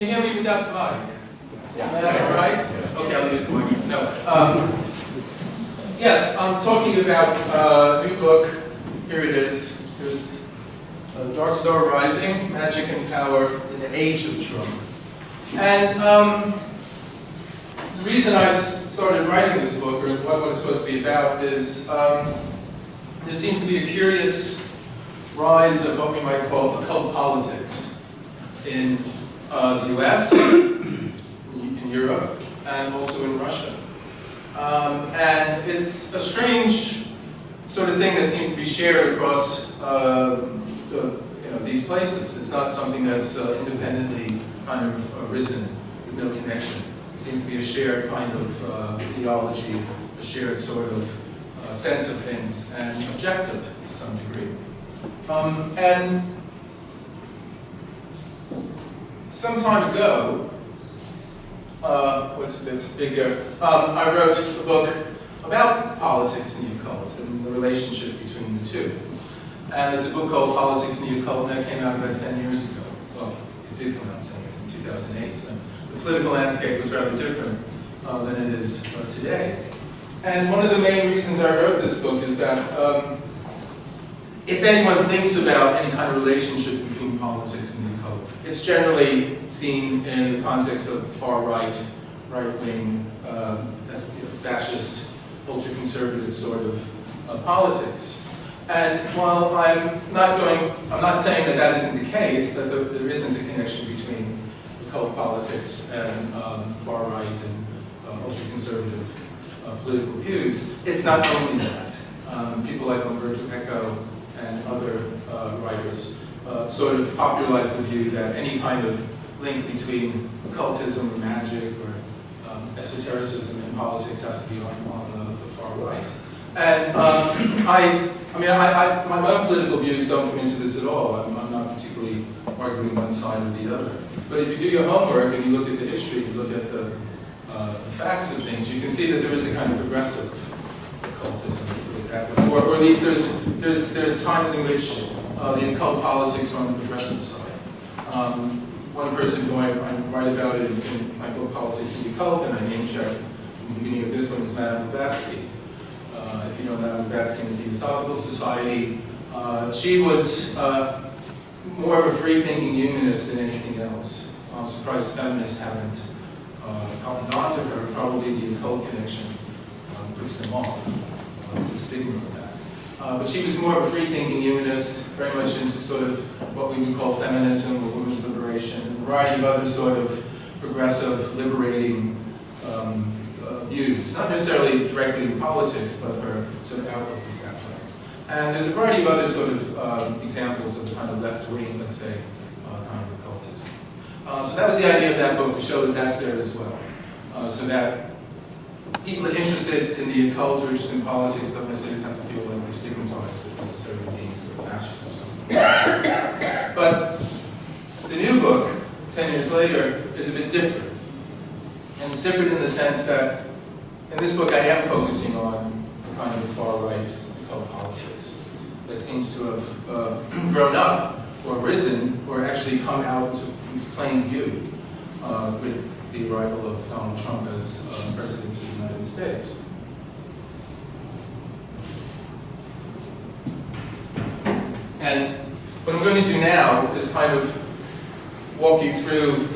Can you hear me without the mic? Yes. Is that right? Okay, I'll use the mic. No. Yes, I'm talking about a new book. Here it is. There's Dark Star Rising, Magick and Power in the Age of Trump. And the reason I started writing this book, or what it's supposed to be about, is there seems to be a curious rise of what we might call occult politics in the US, in Europe, and also in Russia. And it's a strange sort of thing that seems to be shared across these places. It's not something that's independently kind of arisen with no connection. It seems to be a shared kind of ideology, a shared sort of sense of things, and objective to some degree. And some time ago, what's a bit bigger, I wrote a book about politics and the occult and the relationship between the two. And it's a book called Politics and the Occult, and that came out about 10 years ago. Well, it did come out 10 years, in 2008. And the political landscape was rather different than it is today. And one of the main reasons I wrote this book is that if anyone thinks about any kind of relationship between politics and the occult, it's generally seen in the context of far-right, right-wing, fascist, ultra-conservative sort of politics. And while I'm not saying that that isn't the case, that there isn't a connection between occult politics and far-right and ultra-conservative political views, it's not only that. People like Umberto Eco and other writers sort of popularized the view that any kind of link between occultism or magic or esotericism in politics has to be on the far right. And my own political views don't come into this at all. I'm not particularly arguing one side or the other. But if you do your homework and you look at the history, you look at the facts of things, you can see that there is a kind of progressive occultism, let's put it that way. Or at least there's times in which the occult politics are on the progressive side. One person who I write about it in my book Politics and the Occult, and I name check in the beginning of this one, is Madame Blavatsky. If you know Madame Blavatsky in the Theosophical Society, she was more of a free-thinking humanist than anything else. I'm surprised feminists haven't cottoned on to her. Probably the occult connection puts them off. There's a stigma of that. But she was more of a free-thinking humanist, very much into sort of what we would call feminism or women's liberation, and a variety of other sort of progressive, liberating views. Not necessarily directly in politics, but her sort of outlook is that way. And there's a variety of other sort of examples of the kind of left-wing, let's say, kind of occultism. So that was the idea of that book, to show that that's there as well. So that people that are interested in the occult or interested in politics don't necessarily have to feel like they're stigmatized with necessarily being sort of fascist or something. But the new book, 10 years later, is a bit different. And it's different in the sense that in this book I am focusing on a kind of far-right occult politics that seems to have grown up or risen or actually come out into plain view with the arrival of Donald Trump as President of the United States. And what I'm going to do now is kind of walk you through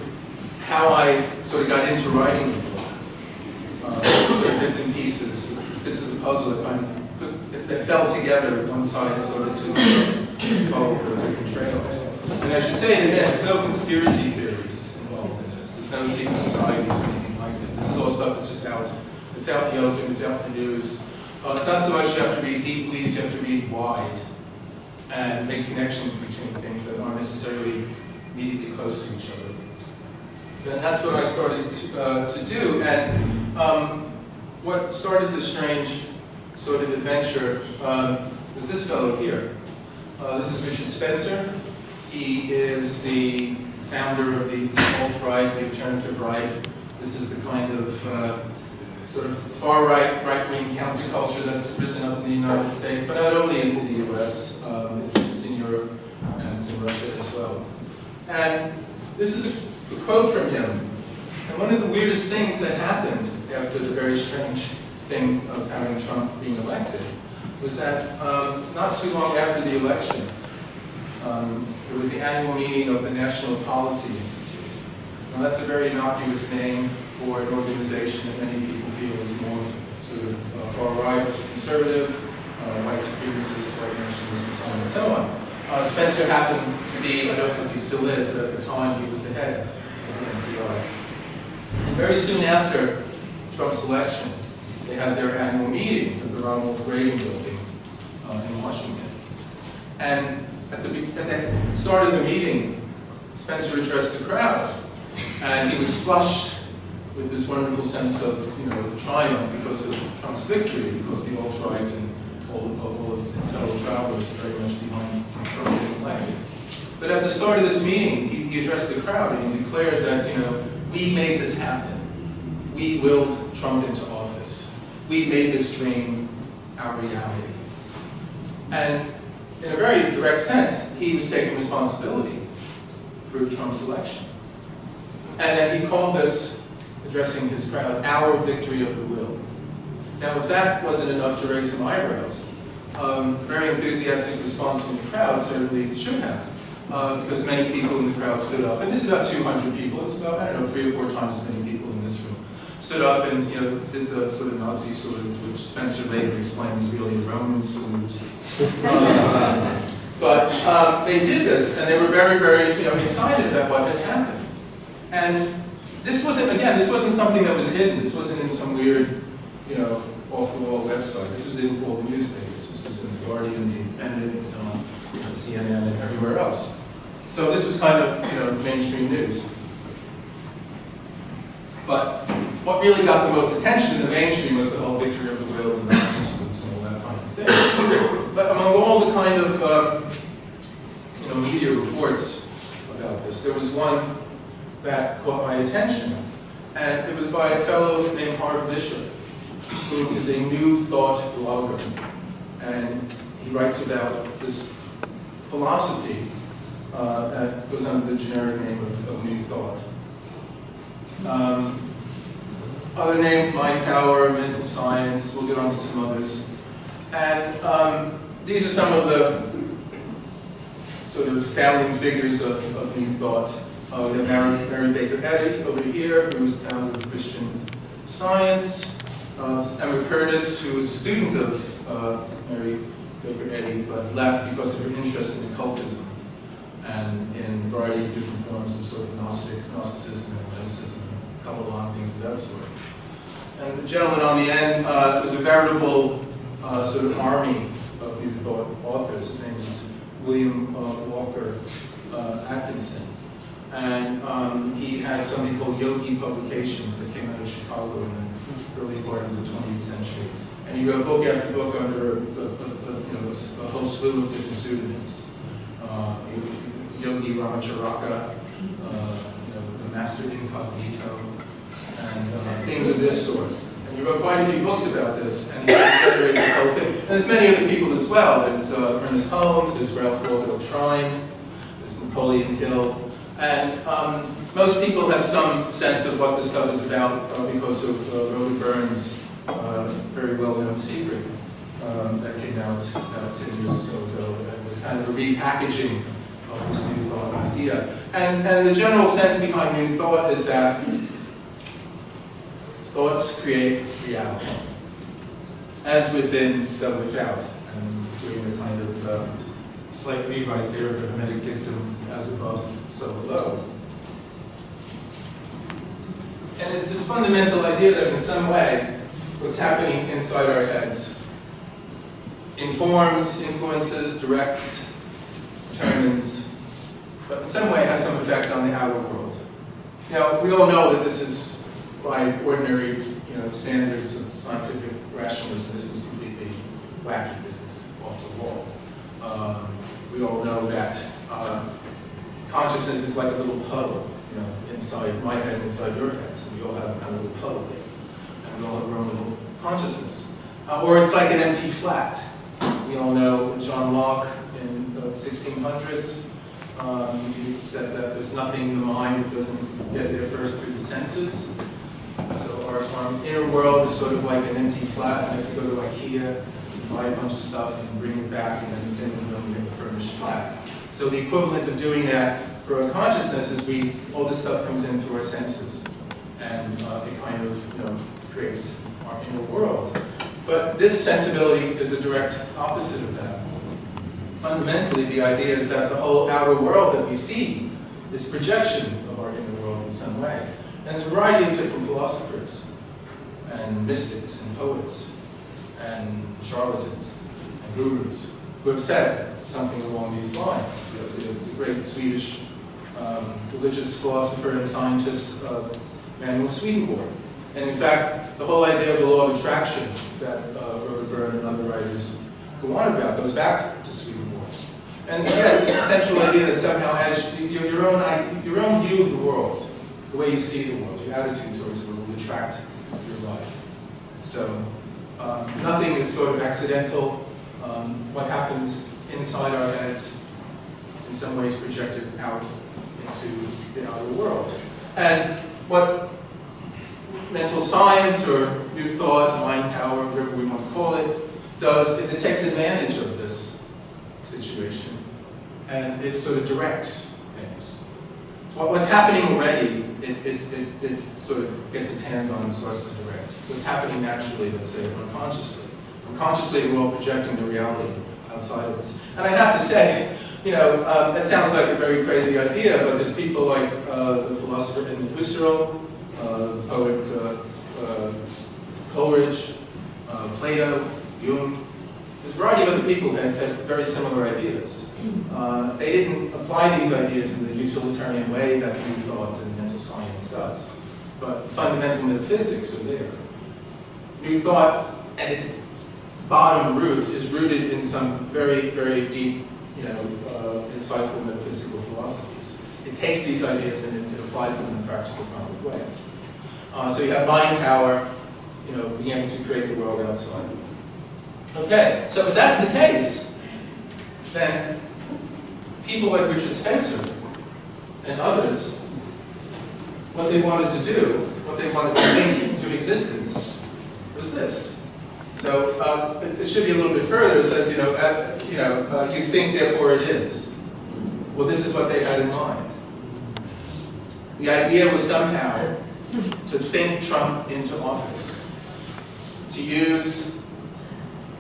how I sort of got into writing the book. Sort of bits and pieces, bits of the puzzle that kind of that fell together one side sort of to follow the different trails. And I should say in advance, there's no conspiracy theories involved in this. There's no secret societies or anything like that. This is all stuff that's just out. It's out in the open, it's out in the news. It's not so much you have to read deeply, you have to read wide and make connections between things that aren't necessarily immediately close to each other. And that's what I started to do. And what started this strange sort of adventure was this fellow here. This is Richard Spencer. He is the founder of the alt-right, the alternative right. This is the kind of sort of far-right, right-wing counterculture that's risen up in the United States, but not only in the US, it's in Europe and it's in Russia as well. And this is a quote from him. And one of the weirdest things that happened after the very strange thing of having Trump being elected was that not too long after the election, it was the annual meeting of the National Policy Institute. Now that's a very innocuous name for an organization that many people feel is more sort of far-right, conservative, white supremacist, white nationalist, and so on and so on. Spencer happened to be, I don't know if he still is, but at the time he was the head of the NPI. And very soon after Trump's election, they had their annual meeting at the Ronald Reagan Building in Washington. And at the start of the meeting, Spencer addressed the crowd, and he was flushed with this wonderful sense of, triumph because of Trump's victory, because the alt-right and all of its fellow travelers were very much behind Trump getting elected. But at the start of this meeting, he addressed the crowd and he declared that, we made this happen. We willed Trump into office. We made this dream our reality. And in a very direct sense, he was taking responsibility for Trump's election. And then he called this, addressing his crowd, our victory of the will. Now, if that wasn't enough to raise some eyebrows, a very enthusiastic response from the crowd certainly should have, because many people in the crowd stood up. And this is about 200 people. It's about, 3 or 4 times as many people in this room. Stood up and did the sort of Nazi salute, which Spencer later explained was really a Roman salute. But they did this, and they were very, very excited about what had happened. And this wasn't something that was hidden. This wasn't in some weird, off-the-wall website. This was in all the newspapers. This was in The Guardian, The Independent, it was on CNN and everywhere else. So this was kind of, mainstream news. But what really got the most attention in the mainstream was the whole victory of the will and Nazi salutes and all that kind of thing. But among all the kind of, media reports about this, there was one that caught my attention. And it was by a fellow named Harv Bishop, who is a New Thought blogger. And he writes about this philosophy that goes under the generic name of New Thought. Other names, mind power, mental science, we'll get on to some others. And these are some of the sort of founding figures of New Thought. We have Mary Baker Eddy over here, who was founder of Christian Science. Emma Curtis, who was a student of Mary Baker Eddy, but left because of her interest in occultism and in a variety of different forms of sort of Gnosticism and Mysticism, Kabbalah, things of that sort. And the gentleman on the end was a veritable sort of army of New Thought authors. His name is William Walker Atkinson. And he had something called Yogi Publications that came out of Chicago in the early part of the 20th century. And he wrote book after book under a whole slew of different pseudonyms. Yogi Ramacharaka, the Master Incognito, and things of this sort. And he wrote quite a few books about this, and he generated this whole thing. And there's many other people as well. There's Ernest Holmes, there's Ralph Waldo Trine, there's Napoleon Hill. And most people have some sense of what this stuff is about because of Rhoda Byrne's very well-known secret that came out about 10 years or so ago. And it was kind of a repackaging of this New Thought idea. And the general sense behind New Thought is that thoughts create reality. As within, so without. And doing the kind of slight rewrite there of the Hermetic dictum, as above, so below. And it's this fundamental idea that in some way, what's happening inside our heads informs, influences, directs, determines, but in some way has some effect on the outer world. Now, we all know that this is, by ordinary standards of scientific rationalism, this is completely wacky, this is off the wall. We all know that consciousness is like a little puddle, inside my head, inside your head. So we all have a kind of little puddle there, and we all have our own little consciousness. Or it's like an empty flat. We all know John Locke in the 1600s He said that there's nothing in the mind that doesn't get there first through the senses. So our inner world is sort of like an empty flat. You have to go to IKEA, buy a bunch of stuff, and bring it back, and then it's in the room, you have a furnished flat. So the equivalent of doing that for our consciousness is all this stuff comes in through our senses, and it kind of creates our inner world. But this sensibility is the direct opposite of that. Fundamentally, the idea is that the whole outer world that we see is projection of our inner world in some way. And there's a variety of different philosophers, and mystics, and poets, and charlatans, and gurus, who have said something along these lines. The great Swedish religious philosopher and scientist, Manuel Swedenborg. And in fact, the whole idea of the law of attraction that Rhoda Byrne and other writers go on about goes back to Swedenborg. And again, it's a central idea that somehow as your own view of the world, the way you see the world, your attitude towards the world will attract your life. So nothing is sort of accidental. What happens inside our heads in some ways projected out into the outer world. And what mental science or new thought, mind power, whatever we want to call it, does is it takes advantage of this situation and it sort of directs things. So what's happening already, it sort of gets its hands on and starts to direct. What's happening naturally, let's say, unconsciously. Unconsciously, we're all projecting the reality outside of us. And I have to say, it sounds like a very crazy idea, but there's people like the philosopher Edmund Husserl, the poet Coleridge, Plato, Jung. There's a variety of other people that had very similar ideas. They didn't apply these ideas in the utilitarian way that new thought and mental science does. But fundamental metaphysics are there. New thought, at its bottom roots, is rooted in some very, very deep, insightful metaphysical philosophies. It takes these ideas and it applies them in a practical kind of way. So you have mind power, being able to create the world outside. Okay, so if that's the case, then people like Richard Spencer and others, what they wanted to do, what they wanted to think into existence, was this. So it should be a little bit further. It says, you think, therefore it is. Well, this is what they had in mind. The idea was somehow to think Trump into office, to use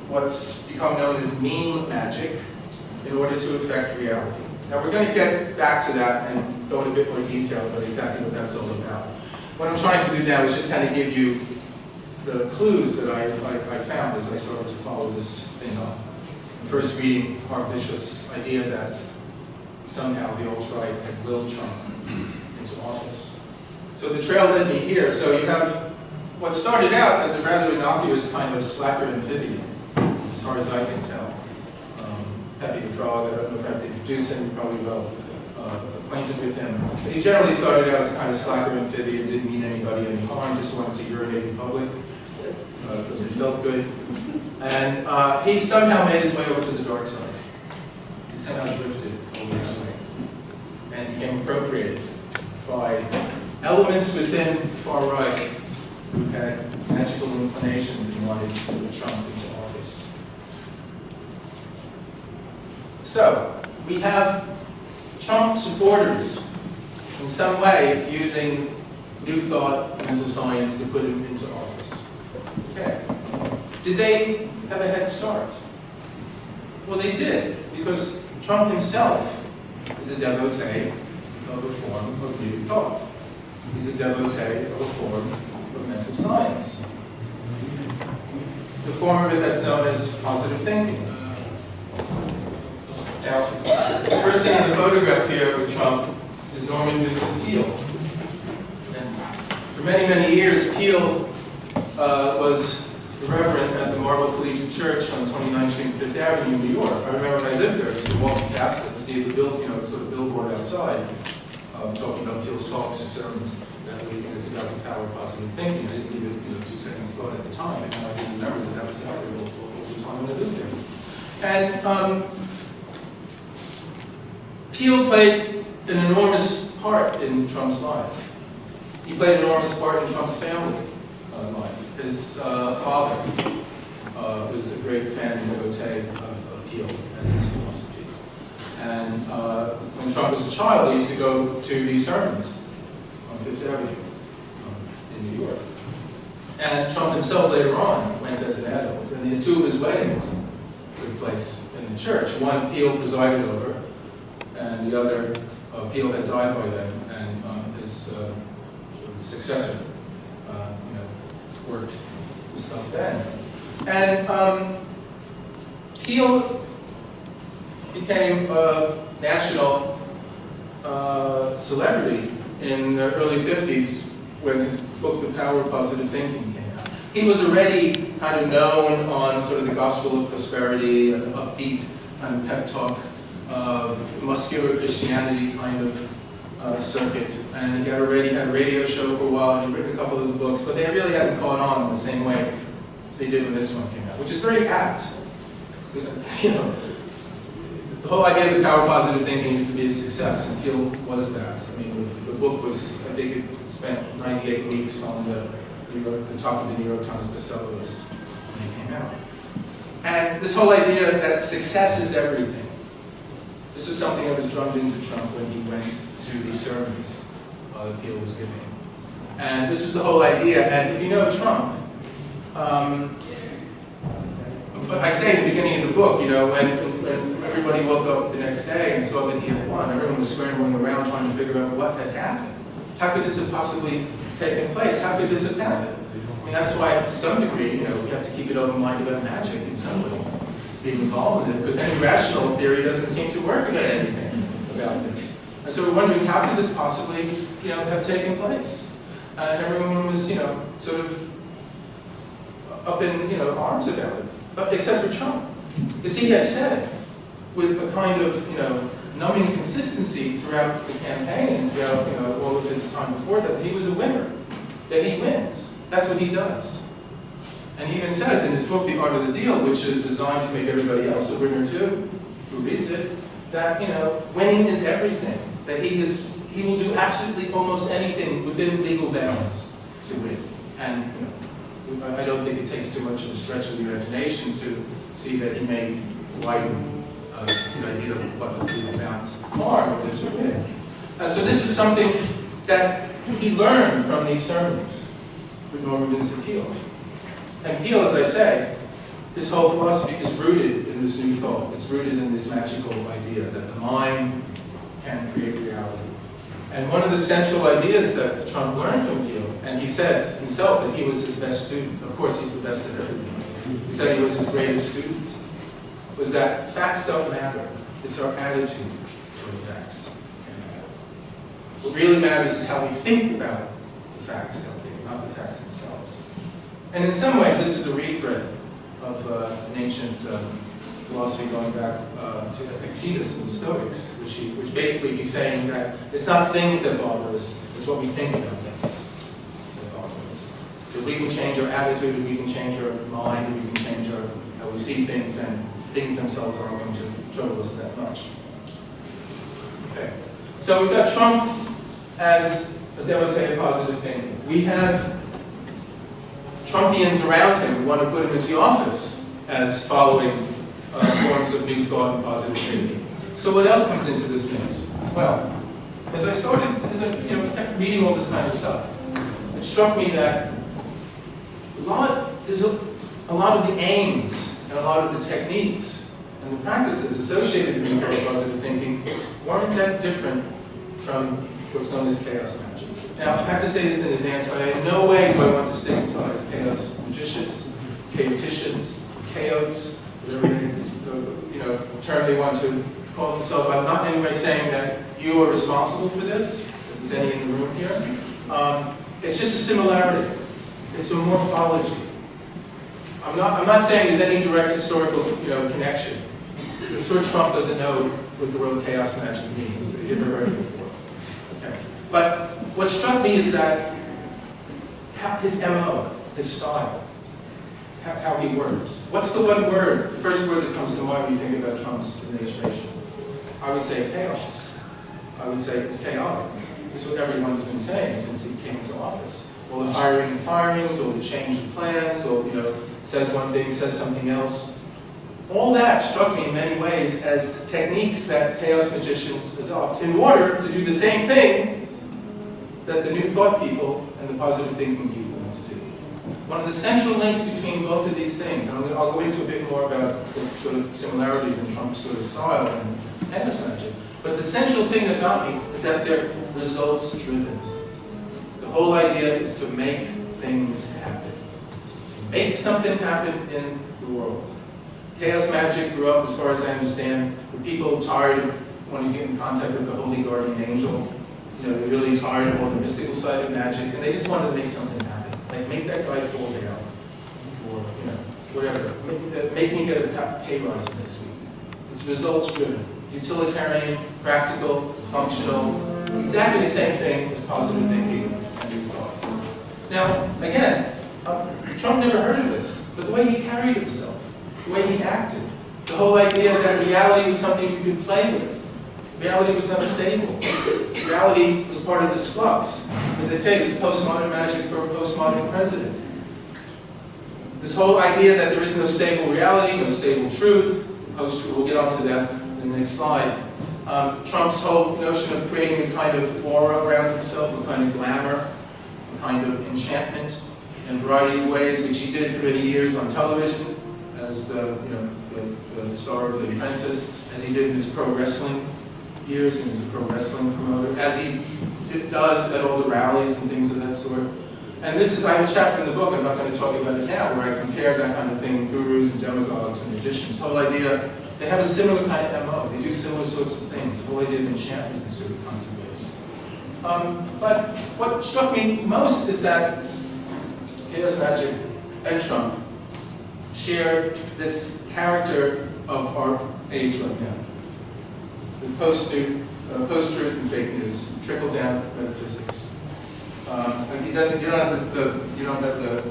what's become known as meme magic in order to affect reality. Now we're going to get back to that and go in a bit more detail about exactly what that's all about. What I'm trying to do now is just kind of give you the clues that I found as I started to follow this thing up. First reading Harv Bishop's idea that somehow the alt-right had willed Trump into office. So the trail led me here. So you have what started out as a rather innocuous kind of slacker amphibian, as far as I can tell. Pepe the Frog, I don't know if I have to introduce him, you're probably well acquainted with him. But he generally started out as a kind of slacker amphibian, didn't mean anybody any harm, just wanted to urinate in public because it felt good. And he somehow made his way over to the dark side. He somehow drifted over that way and became appropriated by elements within the far right who had magical inclinations and wanted to put Trump into office. So, we have Trump supporters in some way using new thought, mental science to put him into office. Okay. Did they have a head start? Well, they did, because Trump himself is a devotee of a form of new thought. He's a devotee of a form of mental science. The form of it that's known as positive thinking. Now, the person in the photograph here with Trump is Norman Vincent Peale. And for many, many years, Peale was the reverend at the Marble Collegiate Church on 29th Street and 5th Avenue in New York. I remember when I lived there, I used to walk past it and see the sort of billboard outside talking about Peale's talks or sermons that week, and it's about the power of positive thinking. I didn't give it 2 seconds thought at the time, and I didn't remember that was out there all the time when I lived there. And Peel played an enormous part in Trump's life. He played an enormous part in Trump's family life. His father was a great fan and devotee of Peel and his philosophy. And when Trump was a child, he used to go to these sermons on Fifth Avenue in New York. And Trump himself later on went as an adult. And the two of his weddings took place in the church. One Peel presided over, and the other, Peel had died by then, and his successor, worked the stuff then. And Peel became a national celebrity in the early 50s when his book, The Power of Positive Thinking, came out. He was already kind of known on sort of the gospel of prosperity, an upbeat kind of pep talk, muscular Christianity kind of circuit. And he had already had a radio show for a while, and he'd written a couple of the books, but they really hadn't caught on in the same way they did when this one came out, which is very apt. Because, the whole idea of the power of positive thinking is to be a success, and Peel was that. I mean, the book was, I think it spent 98 weeks on the top of the New York Times bestseller list when it came out. And this whole idea that success is everything, this was something that was drummed into Trump when he went to these sermons that Peel was giving. And this was the whole idea, and if you know Trump, I say in the beginning of the book, when everybody woke up the next day and saw that he had won, everyone was scrambling around trying to figure out what had happened. How could this have possibly taken place? How could this have happened? I mean, that's why, to some degree, we have to keep an open mind about magic in some way, being involved in it, because any rational theory doesn't seem to work about anything about this. And so we're wondering, how could this possibly, have taken place? And everyone was, sort of up in, arms about it, except for Trump, because he had said, with a kind of, numbing consistency throughout the campaign and throughout, all of his time before that he was a winner, that he wins. That's what he does. And he even says in his book, The Art of the Deal, which is designed to make everybody else a winner too, who reads it, that, winning is everything. That he will do absolutely almost anything within legal bounds to win. And, I don't think it takes too much of a stretch of the imagination to see that he may widen the idea of what those legal bounds are in order to win. So this is something that he learned from these sermons with Norman Vincent Peale. And Peale, as I say, his whole philosophy is rooted in this new thought. It's rooted in this magical idea that the mind can create reality. And one of the central ideas that Trump learned from Peale, and he said himself that he was his best student, of course he's the best at everything, he said he was his greatest student, was that facts don't matter. It's our attitude toward facts. What really matters is how we think about the facts, don't they? Not the facts themselves. And in some ways, this is a retread of an ancient philosophy going back to Epictetus and the Stoics, which basically he's saying that it's not things that bother us, it's what we think about things that bother us. So if we can change our attitude, if we can change our mind, if we can change how we see things, then things themselves aren't going to trouble us that much. Okay, so we've got Trump as a devotee of positive thinking. We have Trumpians around him who want to put him into office as following forms of new thought and positive thinking. So what else comes into this mix? Well, as I kept reading all this kind of stuff, it struck me that there's a lot of the aims and a lot of the techniques and the practices associated with new thought positive thinking weren't that different from what's known as chaos magic. Now, I have to say this in advance, but in no way do I want to stigmatize chaos magicians, chaoticians, chaots, whatever term they want to call themselves. I'm not in any way saying that you are responsible for this, if there's any in the room here. It's just a similarity. It's a morphology. I'm not saying there's any direct historical connection. I'm sure Trump doesn't know what the word chaos magic means. He's never heard it before. Okay. But what struck me is that his MO, his style, how he works. What's the one word, the first word that comes to mind when you think about Trump's administration? I would say chaos. I would say it's chaotic. This is what everyone's been saying since he came to office. All the hiring and firings, all the change of plans, or says one thing, says something else. All that struck me in many ways as techniques that chaos magicians adopt in order to do the same thing that the New Thought people and the positive thinking people want to do. One of the central links between both of these things, and I'll go into a bit more about the sort of similarities in Trump's sort of style and chaos magic, but the central thing that got me is that they're results-driven. The whole idea is to make things happen. To make something happen in the world. Chaos magic grew up, as far as I understand, with people tired of wanting to get in contact with the holy guardian angel. They're really tired of all the mystical side of magic, and they just wanted to make something happen. Like, make that guy fall down, or whatever. Make me get a pay rise next week. It's results-driven, utilitarian, practical, functional. Exactly the same thing as positive thinking and new thought. Now, again, Trump never heard of this, but the way he carried himself, the way he acted, the whole idea that reality was something you could play with. Reality was not stable. Reality was part of this flux. As I say, this postmodern magic for a postmodern president. This whole idea that there is no stable reality, no stable truth, post-truth, we'll get onto that in the next slide. Trump's whole notion of creating a kind of aura around himself, a kind of glamour, a kind of enchantment in a variety of ways, which he did for many years on television, as the star of The Apprentice, as he did in his pro wrestling years, and he was a pro wrestling promoter, as he does at all the rallies and things of that sort. And this is, I have a chapter in the book, I'm not going to talk about it now, where I compare that kind of thing, gurus and demagogues and magicians. The whole idea, they have a similar kind of MO. They do similar sorts of things. The whole idea of enchantment in certain kinds of ways. But what struck me most is that chaos magic and Trump share this character of our age right now. The post-truth and fake news, trickle-down metaphysics. And you don't have the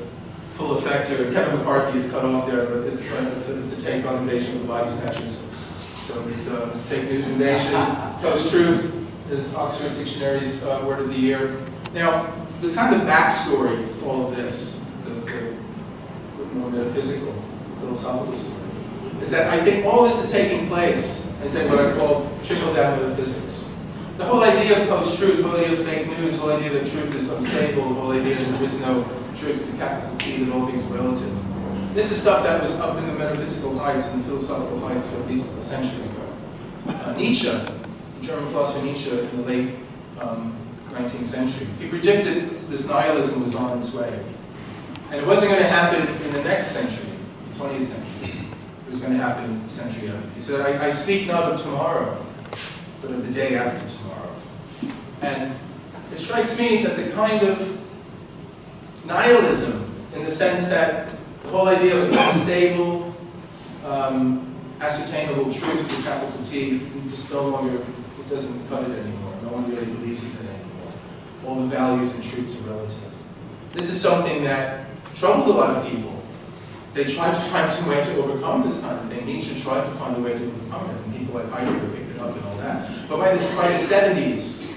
full effect here. Kevin McCarthy is cut off there, but it's a take on Invasion of the Body Snatchers. So it's fake news invasion. Post-truth is Oxford Dictionary's word of the year. Now, there's kind of backstory to all of this, the more metaphysical, philosophical story, is that I think all this is taking place, I say what I call trickle-down metaphysics. The whole idea of post-truth, the whole idea of fake news, the whole idea that truth is unstable, the whole idea that there is no truth with a capital T, that all things are relative. This is stuff that was up in the metaphysical heights and the philosophical heights for at least a century ago. Nietzsche, German philosopher Nietzsche in the late 19th century, he predicted this nihilism was on its way. And it wasn't going to happen in the next century, the 20th century. It was going to happen the century after. He said, I speak not of tomorrow, but of the day after tomorrow. And it strikes me that the kind of nihilism, in the sense that the whole idea of a unstable, ascertainable truth with capital T, just no longer, it doesn't cut it anymore. No one really believes in it anymore. All the values and truths are relative. This is something that troubled a lot of people. They tried to find some way to overcome this kind of thing. Nietzsche tried to find a way to overcome it, and people like Heidegger picked it up and all that. But by the 70s,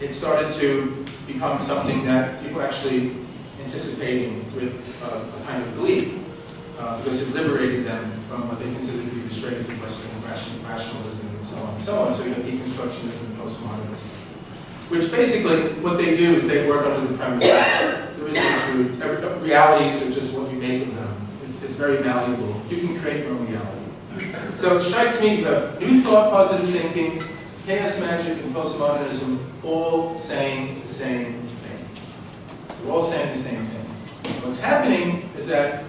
it started to become something that people actually anticipating with a kind of glee, because it liberated them from what they considered to be restraints of Western rationalism and so on and so on. So you have deconstructionism and postmodernism, which basically what they do is they work under the premise that there is no truth. Realities are just what you make of them. It's very malleable. You can create your own reality. So it strikes me that new thought, positive thinking, chaos magic, and postmodernism all saying the same thing. They're all saying the same thing. What's happening is that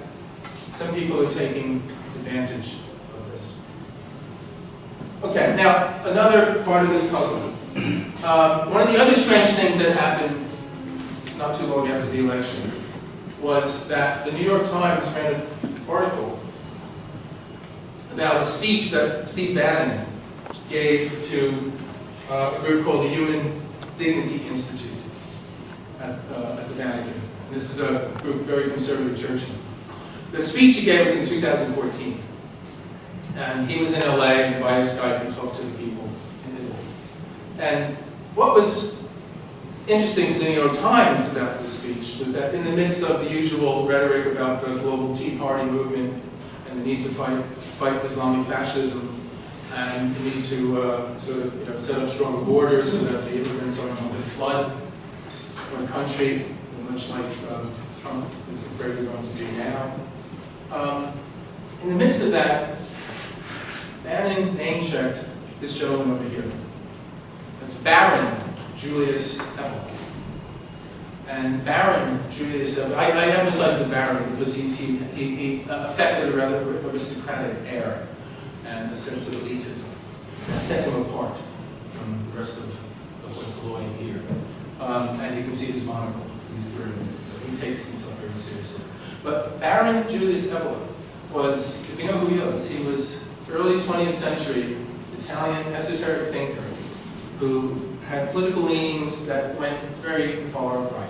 some people are taking advantage of this. Okay, now another part of this puzzle. One of the other strange things that happened not too long after the election was that the New York Times ran an article about a speech that Steve Bannon gave to a group called the Human Dignity Institute at the Vatican. And this is a group, very conservative church. The speech he gave was in 2014. And he was in LA, and via Skype he talked to the people in Italy. And what was interesting for the New York Times about this speech was that in the midst of the usual rhetoric about the global Tea Party movement and the need to fight Islamic fascism and the need to sort of set up stronger borders so that the immigrants aren't going to flood our country, much like Trump is afraid we're going to do now. In the midst of that, Bannon name-checked this gentleman over here. That's Baron Julius Evel. And Baron Julius Evel, I emphasize the Baron because he affected a rather aristocratic air and a sense of elitism that set him apart from the rest of what Lloyd here. And you can see his monocle. He's wearing it, so he takes himself very seriously. But Baron Julius Evel was, if you know who he was early 20th century Italian esoteric thinker who had political leanings that went very far right.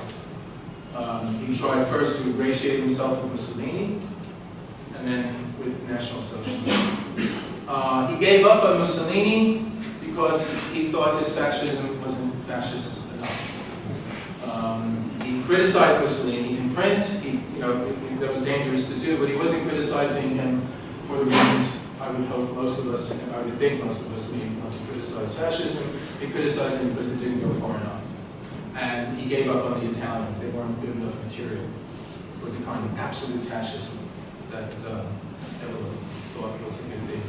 He tried first to ingratiate himself with Mussolini, and then with National Socialism. He gave up on Mussolini because he thought his fascism wasn't fascist enough. He criticized Mussolini in print. That was dangerous to do, but he wasn't criticizing him for the reasons I would hope most of us, and I would think most of us need not to criticize fascism. He criticized him because it didn't go far enough. And he gave up on the Italians. They weren't good enough material for the kind of absolute fascism that everyone thought was a good thing to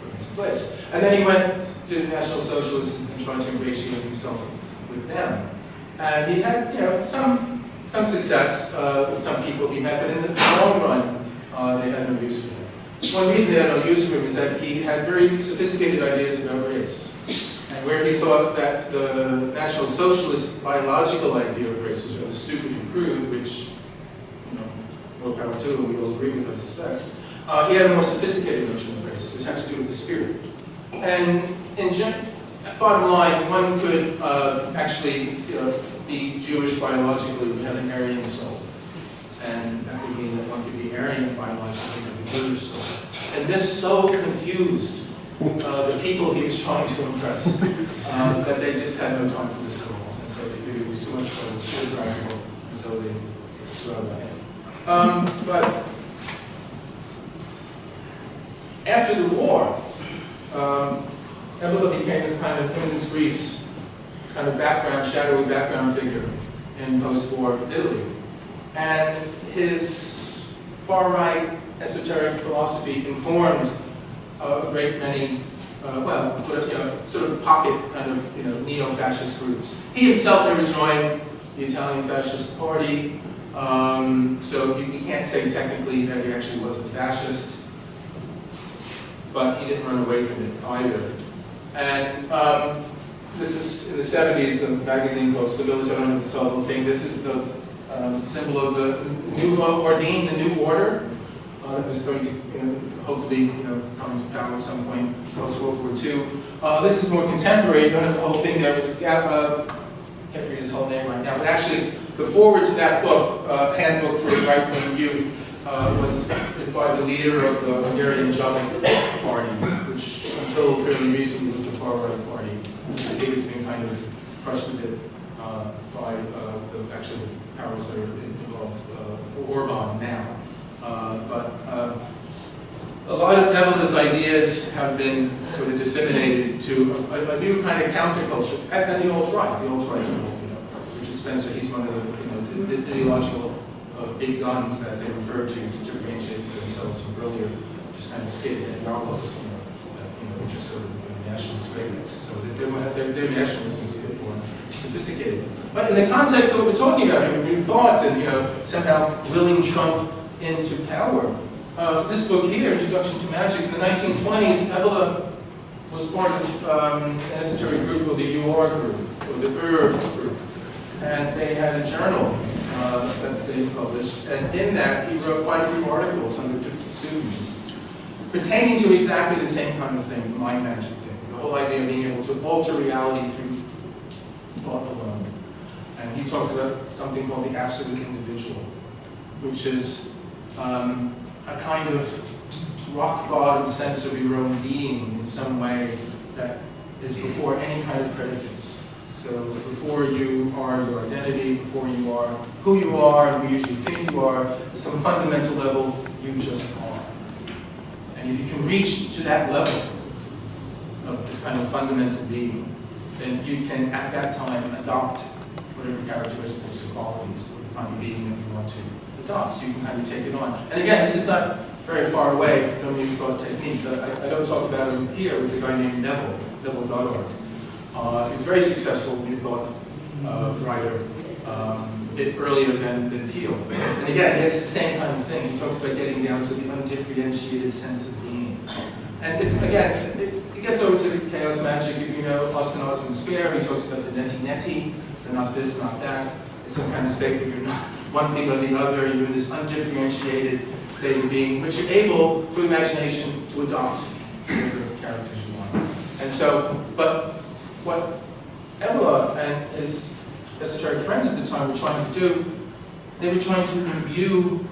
put into place. And then he went to National Socialism and tried to ingratiate himself with them. And he had some success with some people he met, but in the long run, they had no use for him. One reason they had no use for him is that he had very sophisticated ideas about race. And where he thought that the National Socialist biological idea of race was rather stupid and crude, which, more power to him, we all agree with, I suspect, he had a more sophisticated notion of race, which had to do with the spirit. And bottom line, one could actually be Jewish biologically but have an Aryan soul. And that would mean that one could be Aryan biologically and have a Jewish soul. And this so confused the people he was trying to impress that they just had no time for this at all. And so they figured it was too much trouble, it was too practical, and so they threw out that hand. But after the war, Evel became this kind of eminence grise, this kind of shadowy background figure in post-war Italy. And his far-right esoteric philosophy informed a great many, sort of pocket kind of, neo-fascist groups. He himself never joined the Italian Fascist Party, so you can't say technically that he actually was a fascist, but he didn't run away from it either. And this is in the 70s, a magazine called Civility, I don't know if you saw the whole thing. This is the symbol of the Nouveau Ordine, the New Order, that was going to hopefully come into power at some point post-World War II. This is more contemporary, you don't have the whole thing there. It's can't read his whole name right now, but actually the forward to that book, Handbook for Right-Wing Youth, is by the leader of the Hungarian Jobbik Party, which until fairly recently was the far-right party. I think it's been kind of crushed a bit by the powers that are involved, Orban now. But a lot of Evel's ideas have been sort of disseminated to a new kind of counterculture, and the alt-right, Richard Spencer, he's one of the ideological big guns that they refer to differentiate themselves from earlier, just kind of skinhead yarmulkes, which are sort of nationalist rednecks. So their nationalism is a bit more sophisticated. But in the context of what we're talking about here, new thought and somehow willing Trump into power. This book here, Introduction to Magick, in the 1920s, Evel was part of an esoteric group called the UR group, or the group. And they had a journal that they published, and in that he wrote quite a few articles under different pseudonyms pertaining to exactly the same kind of thing, the mind magic thing, the whole idea of being able to alter reality through thought alone. And he talks about something called the absolute individual, which is a kind of rock-bottom sense of your own being in some way that is before any kind of predicates. So before you are your identity, before you are who you are, and who you usually think you are, at some fundamental level, you just are. And if you can reach to that level of this kind of fundamental being, then you can, at that time, adopt whatever characteristics or qualities of the kind of being that you want to adopt. So you can kind of take it on. And again, this is not very far away from new thought techniques. I don't talk about him here. It's a guy named Neville Goddard. He's a very successful new thought writer, a bit earlier than Peele. And again, he has the same kind of thing. He talks about getting down to the undifferentiated sense of being. And it's, again, it gets over to chaos magic. If you know Austin Osman Spare, he talks about the neti-neti, the not this, not that. It's some kind of state where you're not one thing or the other. You're in this undifferentiated state of being, which you're able, through imagination, to adopt whatever characters you want. And so, but what Evola and his esoteric friends at the time were trying to do, they were trying to imbue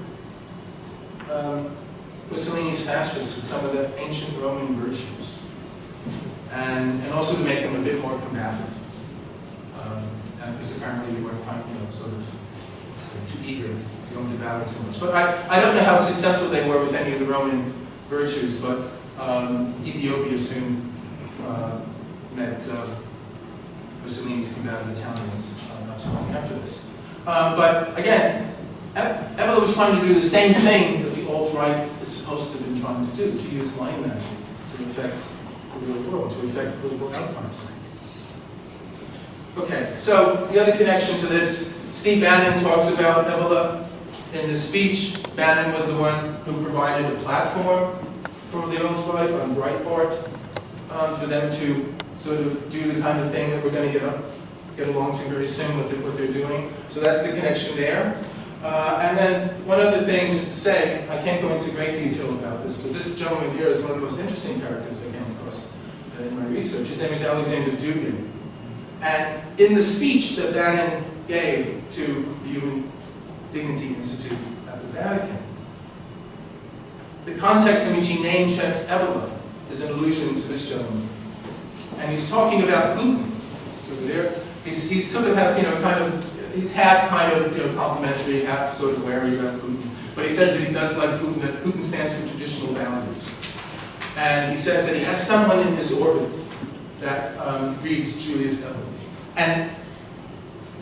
Mussolini's fascists with some of the ancient Roman virtues, and also to make them a bit more combative, because apparently they weren't sort of too eager to go into battle too much. But I don't know how successful they were with any of the Roman virtues, but Ethiopia soon met Mussolini's combative Italians not too long after this. But again, Evola was trying to do the same thing that the alt-right is supposed to have been trying to do, to use mind magic to affect the real world, to affect political outcomes. Okay, so the other connection to this, Steve Bannon talks about Evola in the speech. Bannon was the one who provided a platform for the alt-right on Breitbart for them to sort of do the kind of thing that we're going to get along to very soon with what they're doing. So that's the connection there. And then one other thing, just to say, I can't go into great detail about this, but this gentleman here is one of the most interesting characters I came across in my research. His name is Alexander Dugin. And in the speech that Bannon gave to the Human Dignity Institute at the Vatican, the context in which he name checks Evola is an allusion to this gentleman. And he's talking about Putin. Over there, he's sort of he's half complimentary, half sort of wary about Putin. But he says that he does like Putin, that Putin stands for traditional values. And he says that he has someone in his orbit that reads Julius Evola. And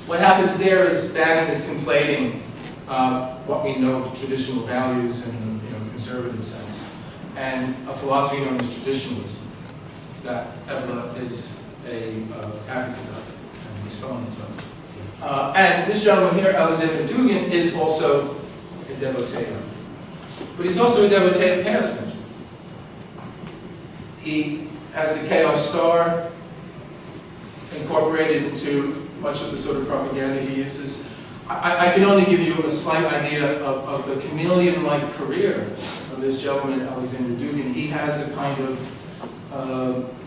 what happens there is Bannon is conflating what we know of traditional values in the conservative sense, and a philosophy known as traditionalism that Evola is a advocate of and exponent of. And this gentleman here, Alexander Dugin, is also a devotee of. But he's also a devotee of chaos magic. He has the chaos star incorporated into much of the sort of propaganda he uses. I can only give you a slight idea of the chameleon-like career of this gentleman, Alexander Dugin. He has a kind of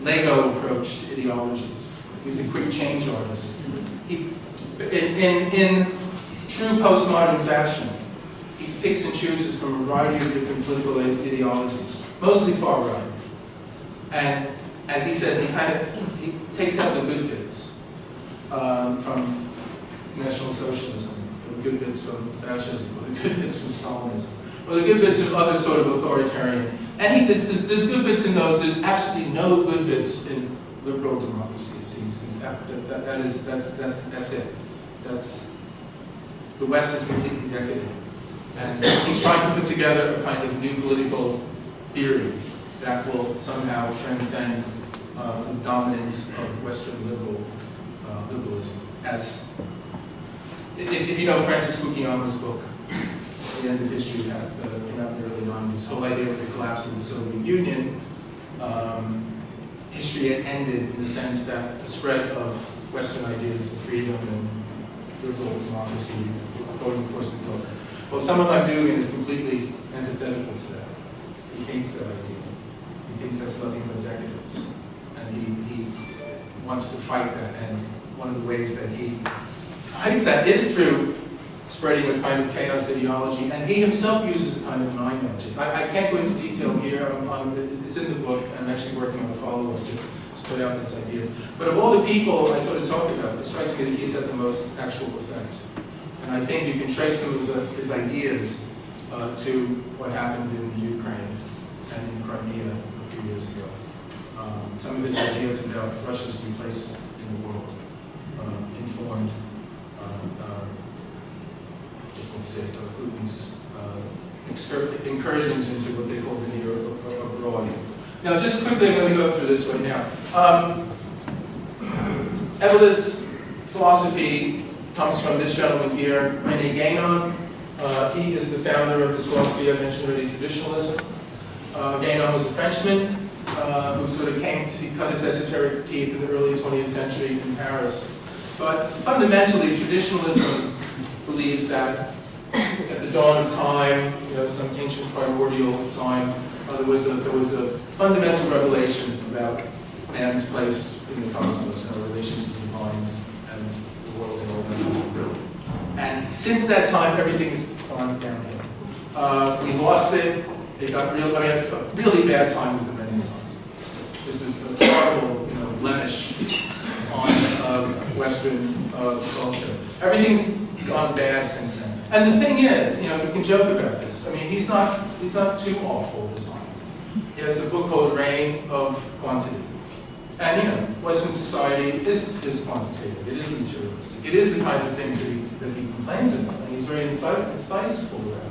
Lego approach to ideologies. He's a quick change artist. In true postmodern fashion, he picks and chooses from a variety of different political ideologies, mostly far right. And as he says, he takes out the good bits from National Socialism, or the good bits from fascism, or the good bits from Stalinism, or the good bits of other sort of authoritarian. And there's good bits in those. There's absolutely no good bits in liberal democracies. That's it. The West is completely decadent. And he's trying to put together a kind of new political theory that will somehow transcend the dominance of Western liberalism. As if you know Francis Fukuyama's book, The End of History, that came out in the early 90s, this whole idea of the collapse of the Soviet Union, history had ended in the sense that the spread of Western ideas of freedom and liberal democracy going across the globe. Well, someone like Dugin is completely antithetical to that. He hates that idea. He thinks that's nothing but decadence. And he wants to fight that. And one of the ways that he fights that is through spreading a kind of chaos ideology. And he himself uses a kind of mind magic. I can't go into detail here. It's in the book, and I'm actually working on a follow-up to put out these ideas. But of all the people I sort of talk about, it strikes me that he's had the most actual effect. And I think you can trace some of his ideas to what happened in the Ukraine and in Crimea a few years ago. Some of his ideas about Russia's new place in the world informed Putin's incursions into what they call the near abroad. Now, just quickly, I'm going to go through this right now. Evolar's philosophy comes from this gentleman here, René Guénon. He is the founder of this philosophy I mentioned already, traditionalism. Guénon was a Frenchman who sort of he cut his esoteric teeth in the early 20th century in Paris. But fundamentally, traditionalism believes that at the dawn of time, some ancient primordial time, there was a fundamental revelation about man's place in the cosmos and our relation to the divine and the world and all that. And since that time, everything's gone downhill. We lost it. It got a really bad time was the Renaissance. This is a horrible, blemish on Western culture. Everything's gone bad since then. And the thing is, we can joke about this. I mean, he's not too off all the time. He has a book called The Reign of Quantity. And Western society is quantitative. It is materialistic. It is the kinds of things that he complains about, and he's very insightful about.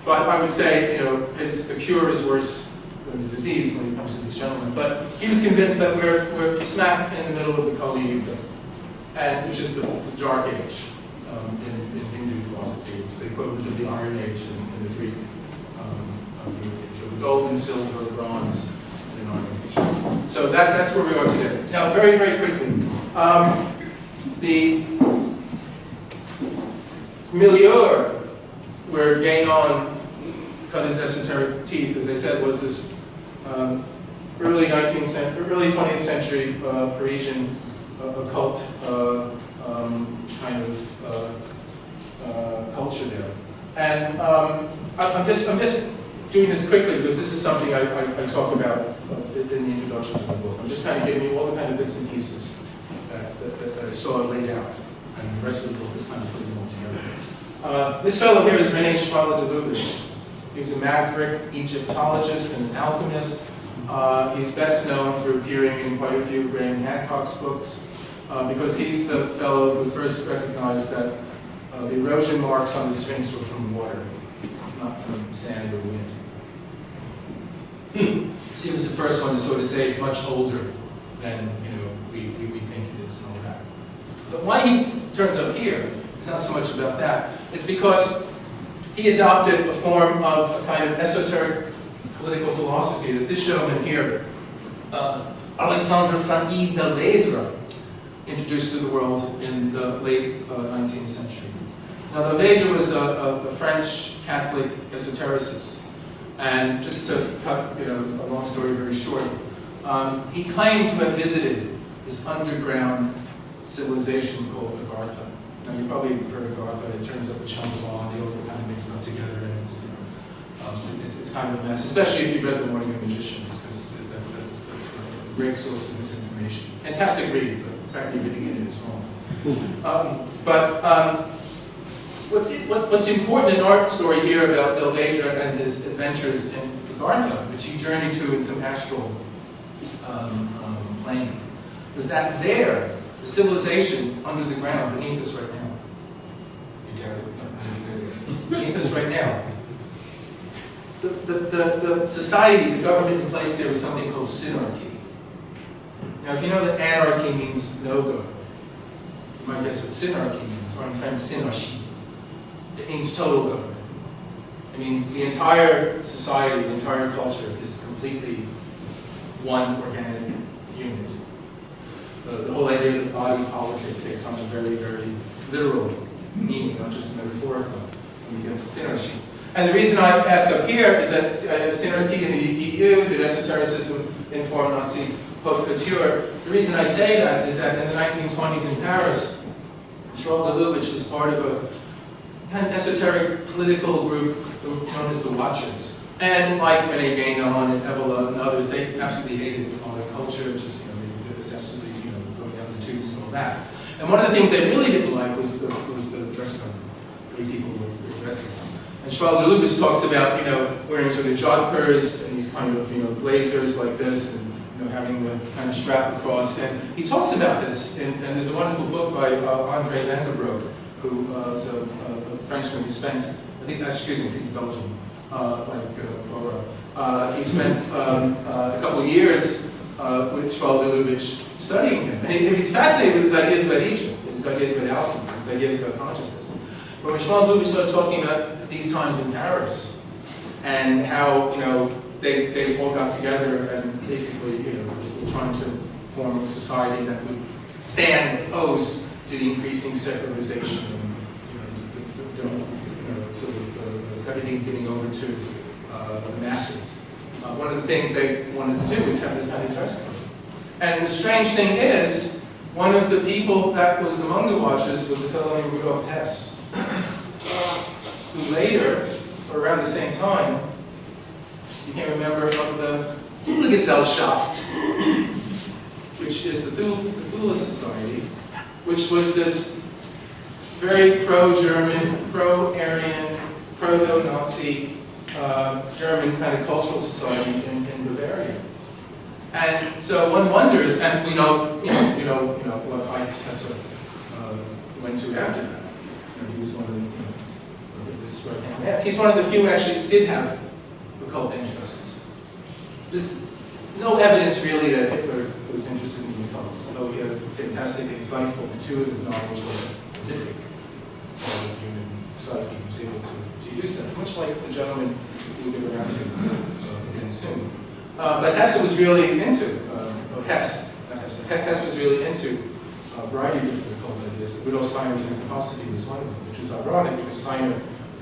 But I would say, the cure is worse than the disease when it comes to these gentlemen. But he was convinced that we're smack in the middle of the Kali Yuga, and which is the Dark Age in Hindu philosophy. It's the equivalent of the Iron Age in the Greek the gold and silver, bronze, and Iron Age. So that's where we are today. Now, very, very quickly, the milieu where Guénon cut his esoteric teeth, as I said, was this early 20th century Parisian occult kind of culture there. And I'm just doing this quickly because this is something I talk about in the introduction to the book. I'm just kind of giving you all the kind of bits and pieces that I saw laid out, and the rest of the book is kind of putting them all together. This fellow here is René Schwaller-de-Lubitsch. He was a maverick Egyptologist and an alchemist. He's best known for appearing in quite a few Graham Hancock's books because he's the fellow who first recognized that the erosion marks on the Sphinx were from water, not from sand or wind. So he was the first one to sort of say it's much older than we think it is and all that. But why he turns up here, it's not so much about that. It's because he adopted a form of a kind of esoteric political philosophy that this gentleman here, Alexandre Saint-Yves Delvedre, introduced to the world in the late 19th century. Now, Delvedre was a French Catholic esotericist, and just to cut a long story very short, he claimed to have visited this underground civilization called Agartha. Now, you probably have heard of Agartha. It turns up with Shambhala, and they all get kind of mixed up together, and it's kind of a mess, especially if you read The Morning of Magicians, because that's a great source of misinformation. Fantastic read, but apparently reading it is wrong. What's important in our story here about Delvedre and his adventures in Agartha, which he journeyed to in some astral plane, was that there, the civilization under the ground, beneath us right now, beneath us right now, the society, the government in place there was something called synarchy. Now, if you know that anarchy means no government, you might guess what synarchy means, or in French, synarchie. It means total government. It means the entire society, the entire culture is completely one organic unit. The whole idea of the body politic takes on a very, very literal meaning, not just metaphorical, when you get to synarchy. And the reason I ask up here is that synarchy in the EU, did esotericism inform Nazi haute couture? The reason I say that is that in the 1920s in Paris, Schwaller-de-Lubitsch was part of an esoteric political group known as the Watchers. And like René Guénon and Evola and others, they absolutely hated modern culture, just that. And one of the things they really didn't like was the dress code, the way people were dressing. And Charles de Lucas talks about, wearing sort of jodhpurs and these kind of, blazers like this, and having the kind of strap across. And he talks about this, and there's a wonderful book by Andre Vanderbroek, who is a Frenchman who spent, he's Belgian, Laura. He spent a couple of years with Charles de Lucas studying him. And he's fascinated with his ideas about Egypt, his ideas about alchemy, his ideas about consciousness. But when Charles de Lucas started talking about these times in Paris, and how, they all got together and basically, were trying to form a society that would stand opposed to the increasing secularization and, everything getting over to the masses. One of the things they wanted to do was have this kind of dress code. And the strange thing is, one of the people that was among the watchers was a fellow named Rudolf Hess, who later, or around the same time, became a member of the Gesellschaft, which is the Thule Society, which was this very pro-German, pro-Aryan, proto-Nazi German kind of cultural society in Bavaria. And so one wonders, and we know what Hesse went to after that. He was one of his right-hand man. He's one of the few who actually did have occult interests. There's no evidence really that Hitler was interested in the occult, although he had fantastic, insightful, intuitive knowledge of the horrific human psyche. He was able to use that, much like the gentleman we'll get around to again soon. But Hesse was really into, Hesse was really into a variety of different occult ideas. Rudolf Steiner's anthroposophy was one of them, which was ironic because Steiner